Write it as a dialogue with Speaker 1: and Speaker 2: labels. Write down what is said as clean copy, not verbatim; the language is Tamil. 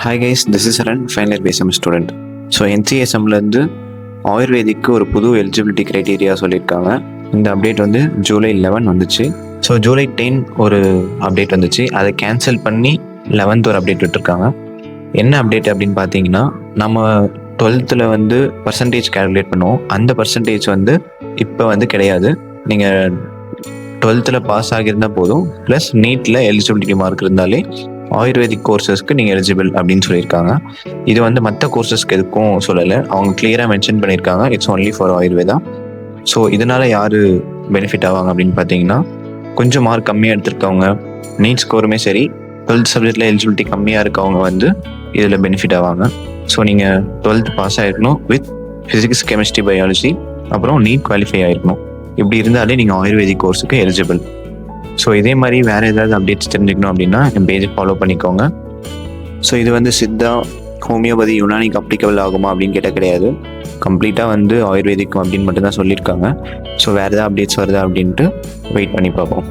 Speaker 1: Hi guys, this is Charan, final year BSM student. So என்சிஎஸ்எம்லேருந்து ஆயுர்வேதிக்கு ஒரு புது எலிஜிபிலிட்டி க்ரைட்டீரியா சொல்லியிருக்காங்க. இந்த அப்டேட் வந்து ஜூலை 11 வந்துச்சு. ஸோ ஜூலை 10 ஒரு அப்டேட் வந்துச்சு. அதை கேன்சல் பண்ணி 11th ஒரு அப்டேட் விட்டுருக்காங்க. என்ன அப்டேட் அப்படின்னு பார்த்தீங்கன்னா, நம்ம 12th வந்து பர்சன்டேஜ் கேல்குலேட் பண்ணுவோம். அந்த பர்சன்டேஜ் வந்து இப்போ வந்து கிடையாது. நீங்கள் 12th பாஸ் ஆகியிருந்தால் போதும், ப்ளஸ் நீட்டில் எலிஜிபிலிட்டி மார்க் இருந்தாலே ஆயுர்வேதிக் கோர்சஸ்க்கு நீங்கள் எலிஜிபிள் அப்படின்னு சொல்லியிருக்காங்க. இது வந்து மற்ற கோர்சஸ்க்கு எதுக்கும் சொல்லலை. அவங்க கிளியராக மென்ஷன் பண்ணியிருக்காங்க, it's only for Ayurveda. So இதனால் யார் பெனிஃபிட் ஆவாங்க அப்படின்னு பார்த்தீங்கன்னா, கொஞ்சம் மார்க் கம்மியாக எடுத்திருக்கவங்க, நீட் ஸ்கோருமே சரி, 12th சப்ஜெக்டில் எலிஜிபிலிட்டி கம்மியாக இருக்கவங்க வந்து இதில் பெனிஃபிட் ஆவாங்க. ஸோ நீங்கள் 12th பாஸ் ஆகிருக்கணும் வித் ஃபிசிக்ஸ், கெமிஸ்ட்ரி, பயாலஜி, அப்புறம் நீட் குவாலிஃபை ஆகிருக்கணும். இப்படி இருந்தாலே நீங்கள் ஆயுர்வேதிக் கோர்ஸுக்கு எலிஜிபிள். ஸோ இதே மாதிரி வேறு ஏதாவது அப்டேட்ஸ் தெரிஞ்சுக்கணும் அப்படின்னா என் பேஜை ஃபாலோ பண்ணிக்கோங்க. ஸோ இது வந்து சித்தா, ஹோமியோபதி, யுனானிக்கு அப்ளிகபிள் ஆகுமா அப்படின்னு கேட்டால் கிடையாது. கம்ப்ளீட்டாக வந்து ஆயுர்வேதிக் அப்படின்னு மட்டும்தான் சொல்லியிருக்காங்க. ஸோ வேறு ஏதாவது அப்டேட்ஸ் வருதா அப்படின்ட்டு வெயிட் பண்ணி பார்ப்போம்.